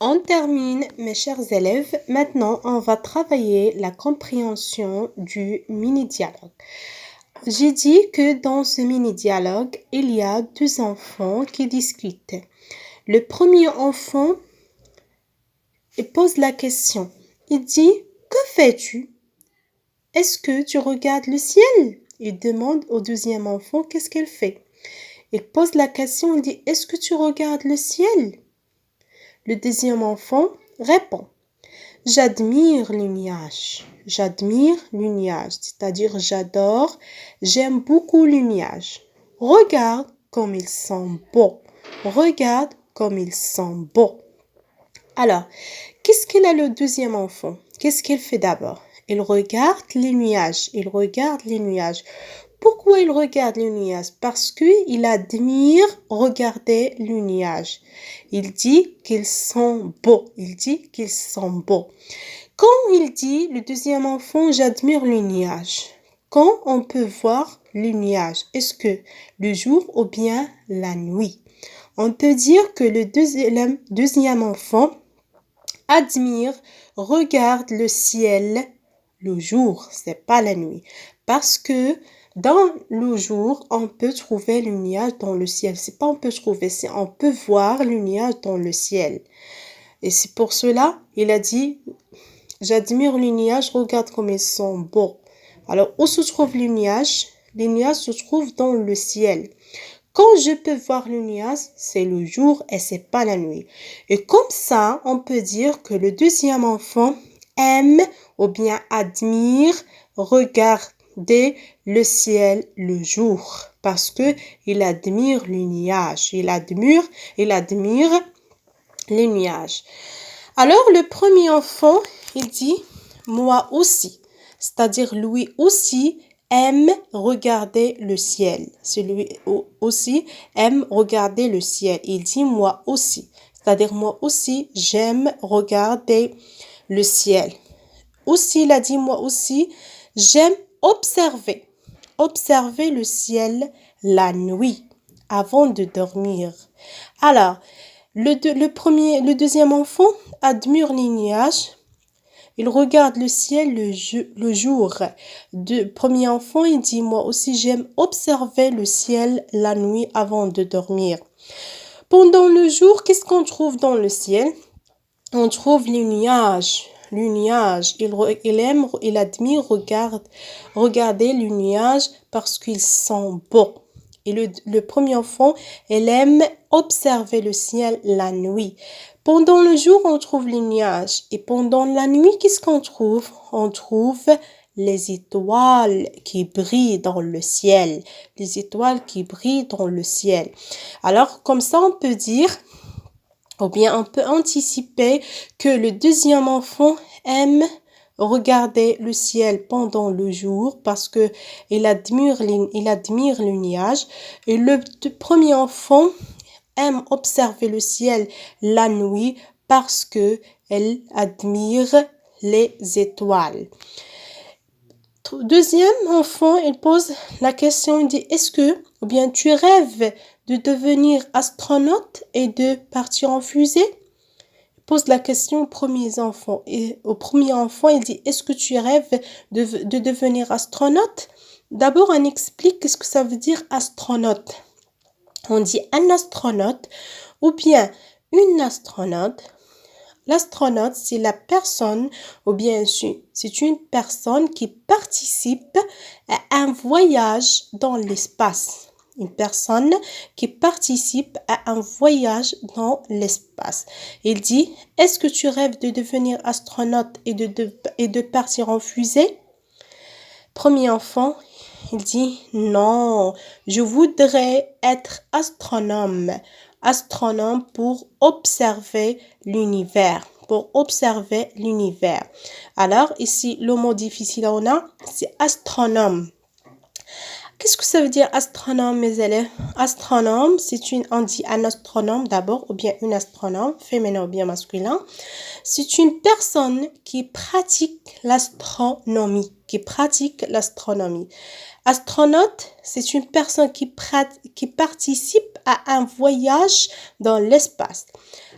On termine, mes chers élèves. Maintenant, on va travailler la compréhension du mini-dialogue. J'ai dit que dans ce mini-dialogue, il y a deux enfants qui discutent. Le premier enfant pose la question. Il dit, que fais-tu? Est-ce que tu regardes le ciel? Il demande au deuxième enfant qu'est-ce qu'elle fait. Il pose la question, il dit, est-ce que tu regardes le ciel? Le deuxième enfant répond, j'admire les nuages. J'admire les nuages, c'est-à-dire j'adore, j'aime beaucoup les nuages. Regarde comme ils sont beaux. Regarde comme ils sont beaux. Alors, qu'est-ce qu'il a le deuxième enfant? Qu'est-ce qu'il fait d'abord? Il regarde les nuages. Il regarde les nuages. Pourquoi il regarde les nuages? Parce qu'il admire regarder les nuages. Il dit qu'ils sont beaux. Il dit qu'ils sont beaux. Quand il dit, le deuxième enfant, j'admire les nuages. Quand on peut voir les nuages? Est-ce que le jour ou bien la nuit? On peut dire que le deuxième enfant admire, regarde le ciel le jour, c'est pas la nuit. Parce que dans le jour, on peut trouver le nuage dans le ciel. C'est pas on peut trouver, c'est on peut voir le nuage dans le ciel. Et c'est pour cela, il a dit, j'admire les nuages, regarde comme ils sont beaux. Alors, où se trouvent les nuages? Les nuages se trouvent dans le ciel. Quand je peux voir le nuage, c'est le jour et c'est pas la nuit. Et comme ça, on peut dire que le deuxième enfant aime ou bien admire regarder le ciel le jour parce que il admire le nuage. Il admire les nuages. Alors, le premier enfant, il dit, moi aussi. C'est-à-dire, lui aussi aime regarder le ciel. Celui aussi aime regarder le ciel. Il dit, moi aussi. C'est-à-dire, moi aussi, j'aime regarder le ciel. Aussi, il a dit, moi aussi, j'aime observer. Observer le ciel la nuit avant de dormir. Alors, le deuxième enfant admire les nuages. Il regarde le ciel le jour. Le premier enfant, il dit, moi aussi, j'aime observer le ciel la nuit avant de dormir. Pendant le jour, qu'est-ce qu'on trouve dans le ciel? On trouve les nuages. Les nuages. Il admire, regarder les nuages parce qu'ils sont beaux. Et le premier enfant, il aime observer le ciel la nuit. Pendant le jour, on trouve les nuages. Et pendant la nuit, qu'est-ce qu'on trouve? On trouve les étoiles qui brillent dans le ciel. Les étoiles qui brillent dans le ciel. Alors, comme ça, on peut dire, ou bien on peut anticiper que le deuxième enfant aime regarder le ciel pendant le jour parce que il admire le nuage. Et le premier enfant aime observer le ciel la nuit parce que elle admire les étoiles. Deuxième enfant, il pose la question, il dit, est-ce que, ou bien tu rêves de devenir astronaute et de partir en fusée? Il pose la question au premier enfant. Et au premier enfant, il dit, est-ce que tu rêves de devenir astronaute? D'abord, on explique qu'est-ce que ça veut dire astronaute. On dit un astronaute ou bien une astronaute. L'astronaute, c'est la personne, ou bien c'est une personne qui participe à un voyage dans l'espace. Une personne qui participe à un voyage dans l'espace. Il dit, est-ce que tu rêves de devenir astronaute et de partir en fusée? Premier enfant, il dit, non, je voudrais être astronome. Astronome pour observer l'univers. Alors, ici, le mot difficile on a, c'est astronome. Qu'est-ce que ça veut dire astronome, mes élèves? Astronome, on dit un astronome d'abord, ou bien une astronome, féminin ou bien masculin. C'est une personne qui pratique l'astronomie. Astronaute, c'est une personne qui participe à un voyage dans l'espace.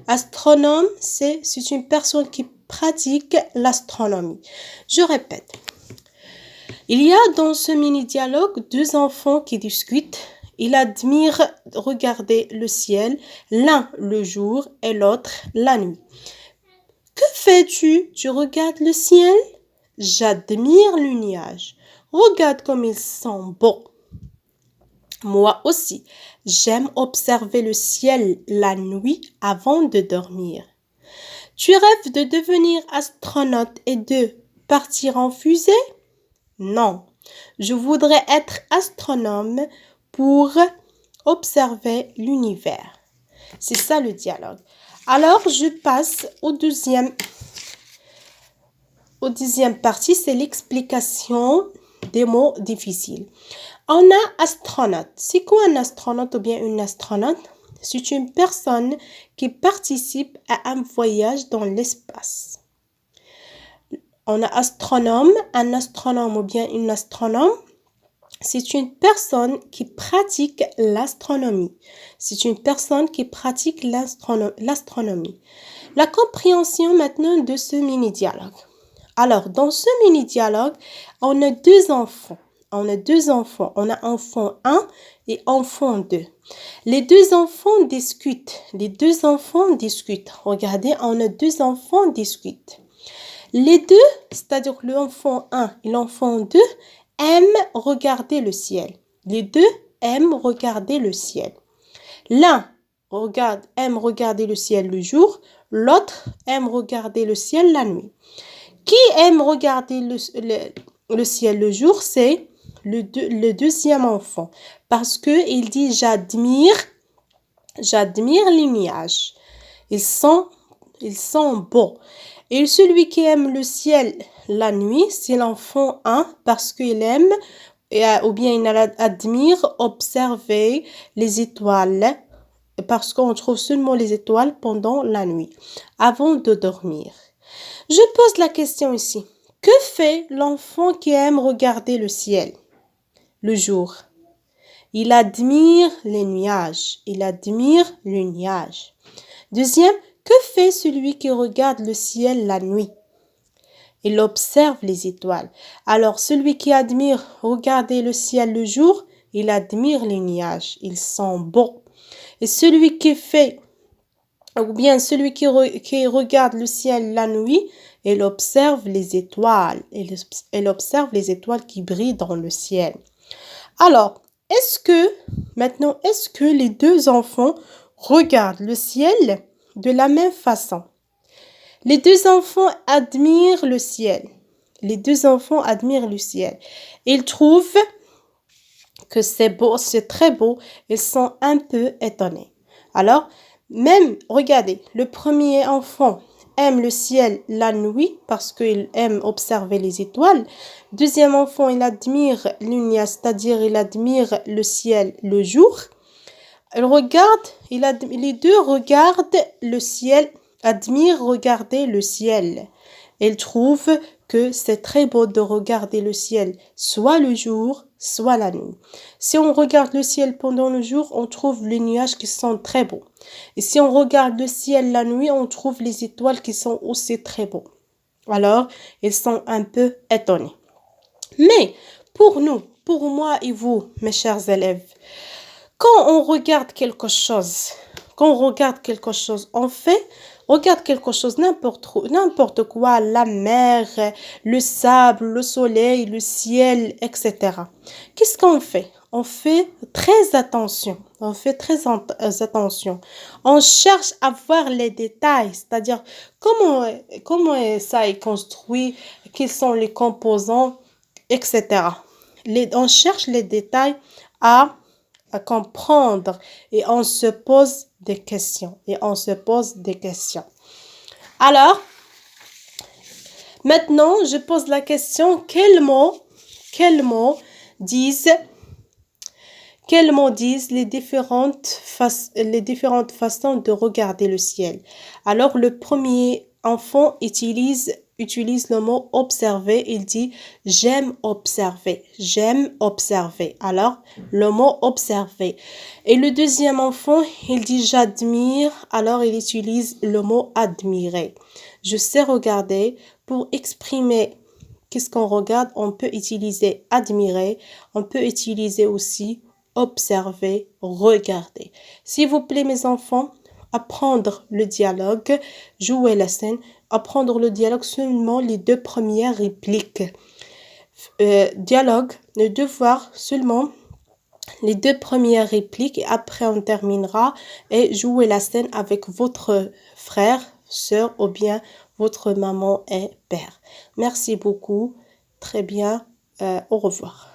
Astronome, c'est une personne qui pratique l'astronomie. Je répète. Il y a dans ce mini-dialogue deux enfants qui discutent. Ils admirent regarder le ciel, l'un le jour et l'autre la nuit. Que fais-tu? Tu regardes le ciel? J'admire le nuage. Regarde comme ils sont beaux. Moi aussi, j'aime observer le ciel la nuit avant de dormir. Tu rêves de devenir astronaute et de partir en fusée? Non, je voudrais être astronome pour observer l'univers. C'est ça le dialogue. Alors, je passe au deuxième partie, c'est l'explication des mots difficiles. On a astronaute. C'est quoi un astronaute ou bien une astronaute? C'est une personne qui participe à un voyage dans l'espace. On a astronome, un astronome ou bien une astronome. C'est une personne qui pratique l'astronomie. C'est une personne qui pratique l'astronomie. La compréhension maintenant de ce mini-dialogue. Alors, dans ce mini-dialogue, on a deux enfants. On a enfant 1 et enfant 2. Les deux enfants discutent. Regardez, on a deux enfants discutent. Les deux, c'est-à-dire l'enfant 1 et l'enfant 2, aiment regarder le ciel. Les deux aiment regarder le ciel. L'un aime regarder le ciel le jour, l'autre aime regarder le ciel la nuit. Qui aime regarder le ciel le jour? C'est le deuxième enfant. Parce qu'il dit j'admire les nuages. Ils sont beaux. Et celui qui aime le ciel la nuit, c'est l'enfant 1 parce qu'il aime ou bien il admire observer les étoiles parce qu'on trouve seulement les étoiles pendant la nuit, avant de dormir. Je pose la question ici. Que fait l'enfant qui aime regarder le ciel le jour? Il admire les nuages. Deuxième, que fait celui qui regarde le ciel la nuit? Il observe les étoiles. Alors, celui qui admire regarder le ciel le jour, il admire les nuages. Ils sont beaux. Et celui qui regarde le ciel la nuit, il observe les étoiles. Il observe les étoiles qui brillent dans le ciel. Alors, est-ce que les deux enfants regardent le ciel de la même façon? Les deux enfants admirent le ciel. Ils trouvent que c'est beau, c'est très beau. Ils sont un peu étonnés. Alors, regardez, le premier enfant aime le ciel la nuit parce qu'il aime observer les étoiles. Deuxième enfant, il admire l'unia, c'est-à-dire il admire le ciel le jour. Les deux regardent le ciel, admirent regarder le ciel. Ils trouvent que c'est très beau de regarder le ciel, soit le jour, soit la nuit. Si on regarde le ciel pendant le jour, on trouve les nuages qui sont très beaux. Et si on regarde le ciel la nuit, on trouve les étoiles qui sont aussi très beaux. Alors, ils sont un peu étonnés. Mais, pour moi et vous, mes chers élèves, quand on regarde quelque chose, regarde quelque chose, n'importe quoi, la mer, le sable, le soleil, le ciel, etc. Qu'est-ce qu'on fait? On fait très attention. On cherche à voir les détails, c'est-à-dire comment ça est construit, quels sont les composants, etc. On cherche les détails à comprendre et on se pose des questions. Alors, maintenant, je pose la question, quels mots disent les différentes façons de regarder le ciel? Alors, le premier enfant utilise utilise le mot observer. Il dit j'aime observer. J'aime observer. Alors, le mot observer. Et le deuxième enfant, il dit j'admire. Alors, il utilise le mot admirer. Je sais regarder. Pour exprimer qu'est-ce qu'on regarde, on peut utiliser admirer. On peut utiliser aussi observer, regarder. S'il vous plaît, mes enfants, apprendre le dialogue, jouer la scène, apprendre le dialogue seulement les 2 premières répliques. Dialogue, le devoir seulement les 2 premières répliques et après on terminera et jouer la scène avec votre frère, sœur ou bien votre maman et père. Merci beaucoup. Très bien. Au revoir.